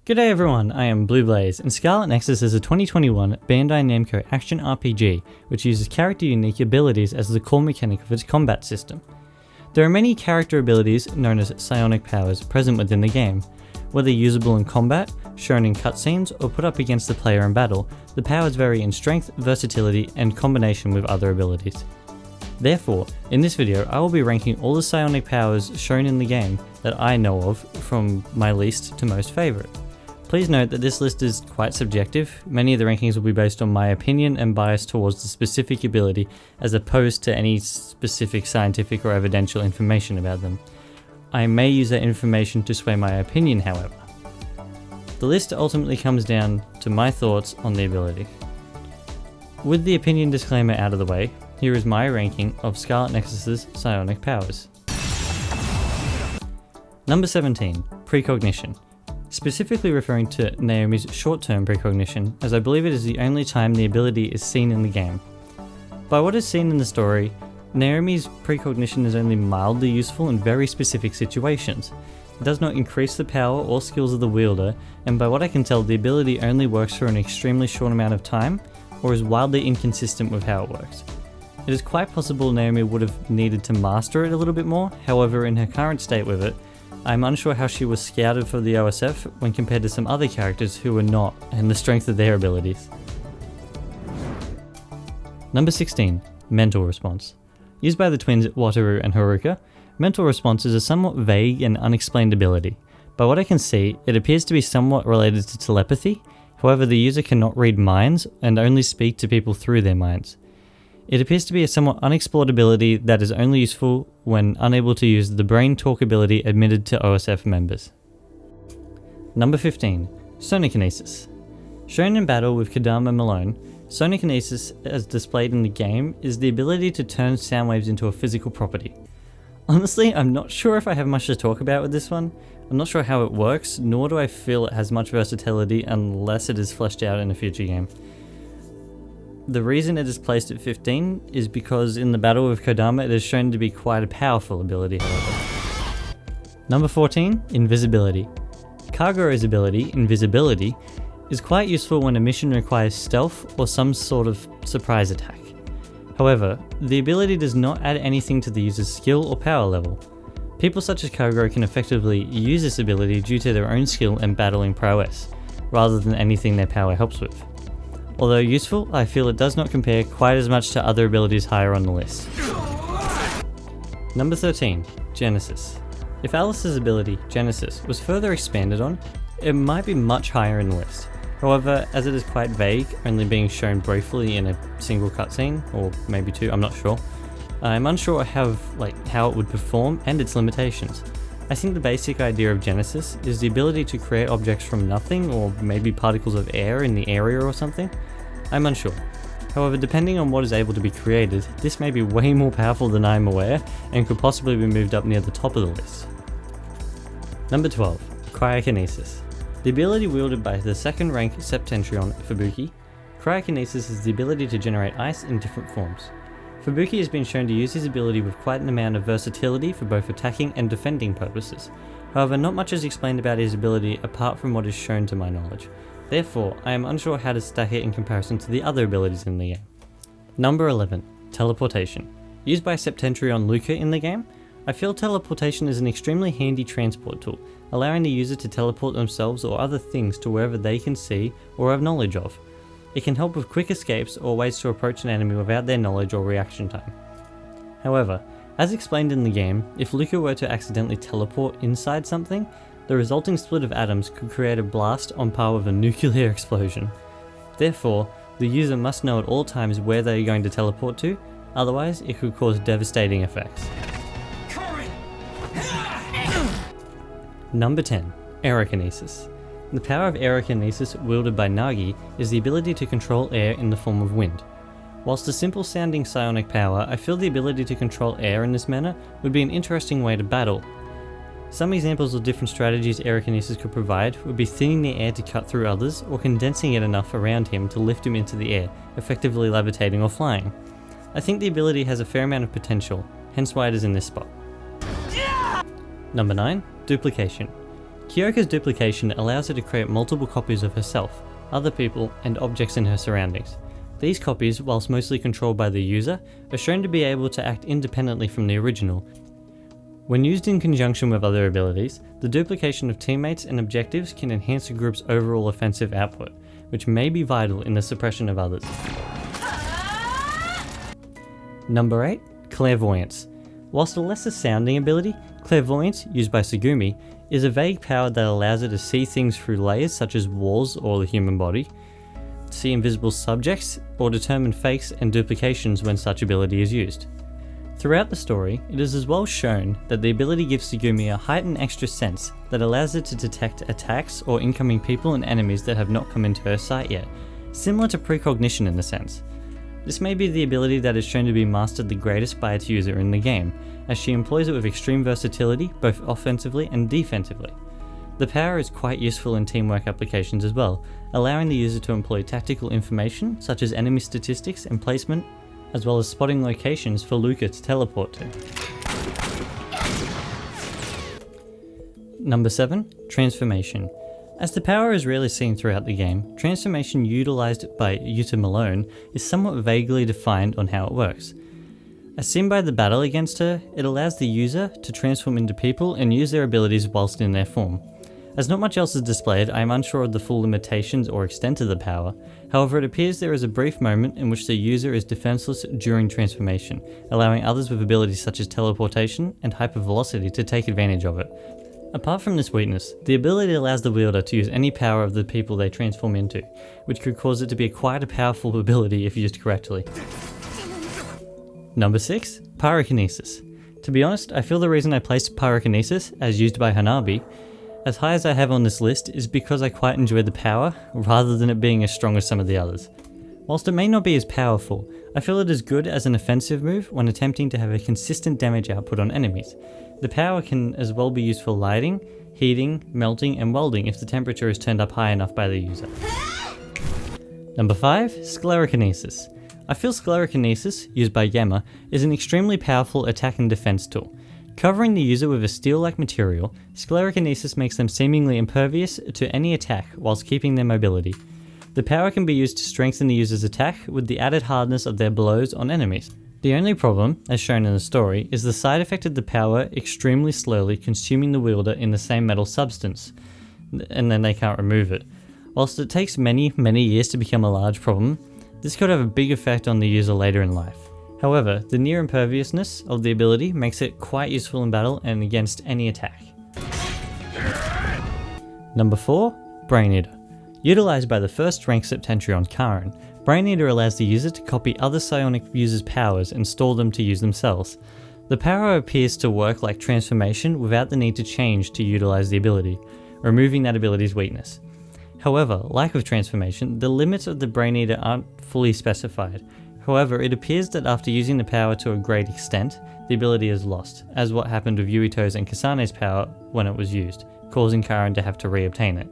G'day everyone, I am BlueBlaze, and Scarlet Nexus is a 2021 Bandai Namco action RPG which uses character-unique abilities as the core mechanic of its combat system. There are many character abilities, known as psionic powers, present within the game. Whether usable in combat, shown in cutscenes, or put up against the player in battle, the powers vary in strength, versatility, and combination with other abilities. Therefore, in this video I will be ranking all the psionic powers shown in the game that I know of from my least to most favourite. Please note that this list is quite subjective. Many of the rankings will be based on my opinion and bias towards the specific ability as opposed to any specific scientific or evidential information about them. I may use that information to sway my opinion, however. The list ultimately comes down to my thoughts on the ability. With the opinion disclaimer out of the way, here is my ranking of Scarlet Nexus's psionic powers. Number 17, Precognition. Specifically referring to Naomi's short-term precognition, as I believe it is the only time the ability is seen in the game. By what is seen in the story, Naomi's precognition is only mildly useful in very specific situations. It does not increase the power or skills of the wielder, and by what I can tell, the ability only works for an extremely short amount of time, or is wildly inconsistent with how it works. It is quite possible Naomi would have needed to master it a little bit more, however in her current state with it, I'm unsure how she was scouted for the OSF when compared to some other characters who were not, and the strength of their abilities. Number 16, Mental Response. Used by the twins Wataru and Haruka, Mental Response is a somewhat vague and unexplained ability. By what I can see, it appears to be somewhat related to telepathy, however the user cannot read minds and only speak to people through their minds. It appears to be a somewhat unexplored ability that is only useful when unable to use the brain talk ability admitted to OSF members. Number 15, Sonikinesis. Shown in battle with Kodama Malone, Sonikinesis, as displayed in the game, is the ability to turn sound waves into a physical property. Honestly, I'm not sure if I have much to talk about with this one. I'm not sure how it works, nor do I feel it has much versatility unless it is fleshed out in a future game. The reason it is placed at 15 is because in the battle with Kodama it is shown to be quite a powerful ability, however. Number 14, Invisibility. Kagura's ability, Invisibility, is quite useful when a mission requires stealth or some sort of surprise attack. However, the ability does not add anything to the user's skill or power level. People such as Kagura can effectively use this ability due to their own skill and battling prowess, rather than anything their power helps with. Although useful, I feel it does not compare quite as much to other abilities higher on the list. Number 13, Genesis. If Alice's ability, Genesis, was further expanded on, it might be much higher in the list. However, as it is quite vague, only being shown briefly in a single cutscene, or maybe two, I'm not sure, I'm unsure how it would perform and its limitations. I think the basic idea of Genesis is the ability to create objects from nothing, or maybe particles of air in the area or something. I'm unsure. However, depending on what is able to be created, this may be way more powerful than I'm aware, and could possibly be moved up near the top of the list. Number 12, Cryokinesis. The ability wielded by the second rank Septentrion Fubuki, Cryokinesis is the ability to generate ice in different forms. Fubuki has been shown to use his ability with quite an amount of versatility for both attacking and defending purposes. However, not much is explained about his ability apart from what is shown to my knowledge. Therefore, I am unsure how to stack it in comparison to the other abilities in the game. Number 11, Teleportation. Used by Septentrion Luca in the game, I feel teleportation is an extremely handy transport tool, allowing the user to teleport themselves or other things to wherever they can see or have knowledge of. It can help with quick escapes or ways to approach an enemy without their knowledge or reaction time. However, as explained in the game, if Luca were to accidentally teleport inside something, the resulting split of atoms could create a blast on par with a nuclear explosion. Therefore, the user must know at all times where they are going to teleport to, otherwise it could cause devastating effects. Number 10, Aerokinesis. The power of Aerokinesis wielded by Nagi is the ability to control air in the form of wind. Whilst a simple sounding psionic power, I feel the ability to control air in this manner would be an interesting way to battle. Some examples of different strategies Aerokinesis could provide would be thinning the air to cut through others, or condensing it enough around him to lift him into the air, effectively levitating or flying. I think the ability has a fair amount of potential, hence why it is in this spot. Number 9, Duplication. Kyoko's duplication allows her to create multiple copies of herself, other people, and objects in her surroundings. These copies, whilst mostly controlled by the user, are shown to be able to act independently from the original. When used in conjunction with other abilities, the duplication of teammates and objectives can enhance a group's overall offensive output, which may be vital in the suppression of others. Number 8. Clairvoyance. Whilst a lesser sounding ability, Clairvoyance, used by Tsugumi, is a vague power that allows her to see things through layers such as walls or the human body, see invisible subjects, or determine fakes and duplications when such ability is used. Throughout the story, it is as well shown that the ability gives Tsugumi a heightened extra sense that allows her to detect attacks or incoming people and enemies that have not come into her sight yet, similar to precognition in a sense. This may be the ability that is shown to be mastered the greatest by its user in the game, as she employs it with extreme versatility both offensively and defensively. The power is quite useful in teamwork applications as well, allowing the user to employ tactical information such as enemy statistics and placement, as well as spotting locations for Luca to teleport to. Number 7. Transformation. As the power is rarely seen throughout the game, transformation utilised by Yuta Malone is somewhat vaguely defined on how it works. As seen by the battle against her, it allows the user to transform into people and use their abilities whilst in their form. As not much else is displayed, I am unsure of the full limitations or extent of the power. However, it appears there is a brief moment in which the user is defenseless during transformation, allowing others with abilities such as teleportation and hypervelocity to take advantage of it. Apart from this weakness, the ability allows the wielder to use any power of the people they transform into, which could cause it to be quite a powerful ability if used correctly. Number 6. Pyrokinesis. To be honest, I feel the reason I placed Pyrokinesis, as used by Hanabi, as high as I have on this list is because I quite enjoy the power, rather than it being as strong as some of the others. Whilst it may not be as powerful, I feel it is good as an offensive move when attempting to have a consistent damage output on enemies. The power can as well be used for lighting, heating, melting, and welding if the temperature is turned up high enough by the user. Number 5. Sclerokinesis. I feel Sclerokinesis, used by Gamma, is an extremely powerful attack and defense tool. Covering the user with a steel-like material, Sclerokinesis makes them seemingly impervious to any attack whilst keeping their mobility. The power can be used to strengthen the user's attack with the added hardness of their blows on enemies. The only problem, as shown in the story, is the side effect of the power extremely slowly consuming the wielder in the same metal substance, and then they can't remove it. Whilst it takes many years to become a large problem, this could have a big effect on the user later in life. However, the near imperviousness of the ability makes it quite useful in battle and against any attack. Number 4. Brain Eater. Utilised by the first rank Septentrion Karen, Brain Eater allows the user to copy other psionic users' powers and store them to use themselves. The power appears to work like transformation without the need to change to utilise the ability, removing that ability's weakness. However, like with transformation, the limits of the Brain Eater aren't fully specified. However, it appears that after using the power to a great extent, the ability is lost, as what happened with Yuito's and Kasane's power when it was used, causing Karen to have to re-obtain it.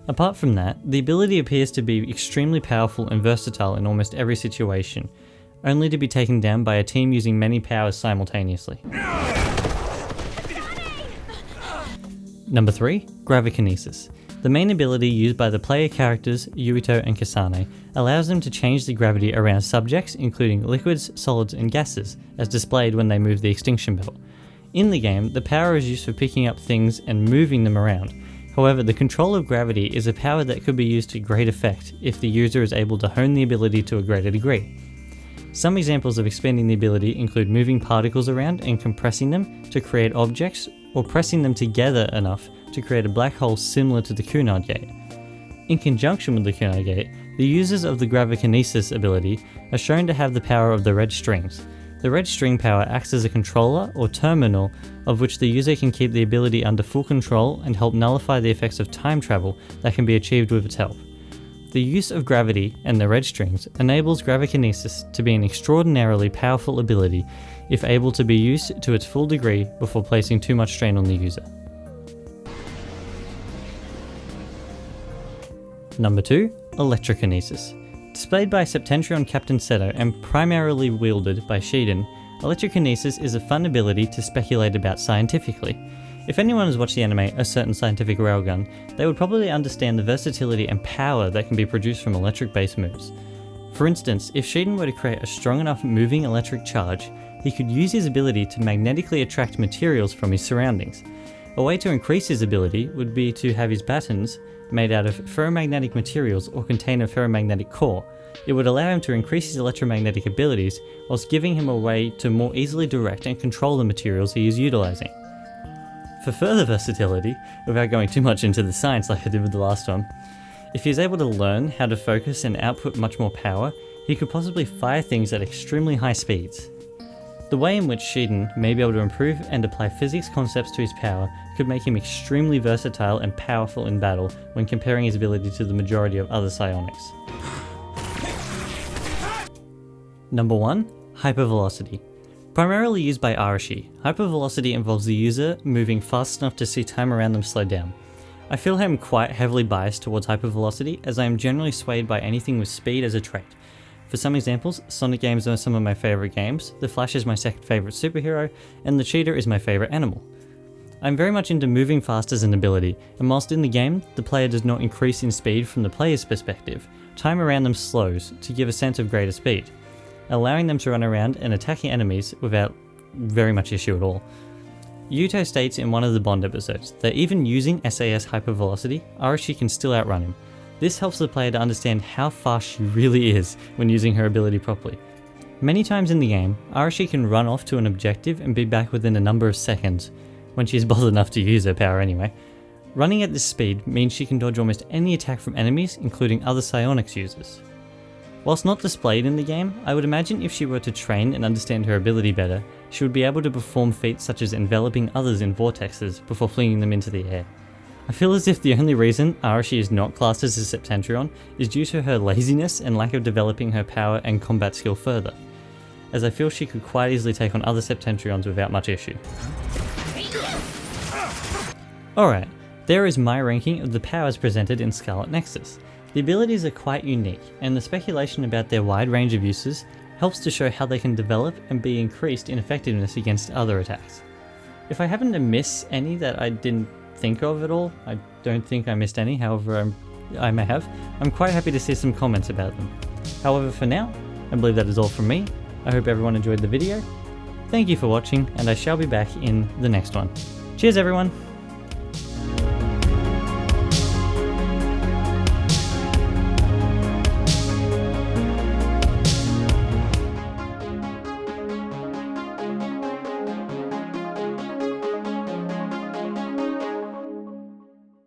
Apart from that, the ability appears to be extremely powerful and versatile in almost every situation, only to be taken down by a team using many powers simultaneously. Number 3. Gravikinesis. The main ability used by the player characters Yuito and Kasane allows them to change the gravity around subjects including liquids, solids and gases, as displayed when they move the extinction belt. In the game, the power is used for picking up things and moving them around. However, the control of gravity is a power that could be used to great effect if the user is able to hone the ability to a greater degree. Some examples of expanding the ability include moving particles around and compressing them to create objects, or pressing them together enough to create a black hole similar to the Cunard Gate. In conjunction with the Cunard Gate, the users of the Gravikinesis ability are shown to have the power of the red strings. The red string power acts as a controller or terminal of which the user can keep the ability under full control and help nullify the effects of time travel that can be achieved with its help. The use of gravity and the red strings enables Gravikinesis to be an extraordinarily powerful ability if able to be used to its full degree before placing too much strain on the user. Number 2. Electrokinesis. Displayed by Septentrion Captain Seto and primarily wielded by Shiden, Electrokinesis is a fun ability to speculate about scientifically. If anyone has watched the anime A Certain Scientific Railgun, they would probably understand the versatility and power that can be produced from electric-based moves. For instance, if Shiden were to create a strong enough moving electric charge, he could use his ability to magnetically attract materials from his surroundings. A way to increase his ability would be to have his batons made out of ferromagnetic materials or contain a ferromagnetic core. It would allow him to increase his electromagnetic abilities, whilst giving him a way to more easily direct and control the materials he is utilizing. For further versatility, without going too much into the science like I did with the last one, if he is able to learn how to focus and output much more power, he could possibly fire things at extremely high speeds. The way in which Shiden may be able to improve and apply physics concepts to his power could make him extremely versatile and powerful in battle when comparing his ability to the majority of other psionics. Number 1. Hypervelocity. Primarily used by Arashi, hypervelocity involves the user moving fast enough to see time around them slow down. I feel I am quite heavily biased towards hypervelocity, as I am generally swayed by anything with speed as a trait. For some examples, Sonic games are some of my favourite games, the Flash is my second favourite superhero, and the cheetah is my favourite animal. I am very much into moving fast as an ability, and whilst in the game, the player does not increase in speed from the player's perspective, time around them slows to give a sense of greater speed, allowing them to run around and attacking enemies without very much issue at all. Yuto states in one of the Bond episodes that even using SAS hypervelocity, Arashi can still outrun him. This helps the player to understand how fast she really is when using her ability properly. Many times in the game, Arashi can run off to an objective and be back within a number of seconds, when she is bold enough to use her power anyway. Running at this speed means she can dodge almost any attack from enemies, including other psionics users. Whilst not displayed in the game, I would imagine if she were to train and understand her ability better, she would be able to perform feats such as enveloping others in vortexes before flinging them into the air. I feel as if the only reason Arashi is not classed as a Septentrion is due to her laziness and lack of developing her power and combat skill further, as I feel she could quite easily take on other Septentrions without much issue. Alright, there is my ranking of the powers presented in Scarlet Nexus. The abilities are quite unique, and the speculation about their wide range of uses helps to show how they can develop and be increased in effectiveness against other attacks. If I happen to miss any that I didn't think of at all, I don't think I missed any, however I may have, I'm quite happy to see some comments about them. However, for now, I believe that is all from me. I hope everyone enjoyed the video. Thank you for watching, and I shall be back in the next one. Cheers everyone!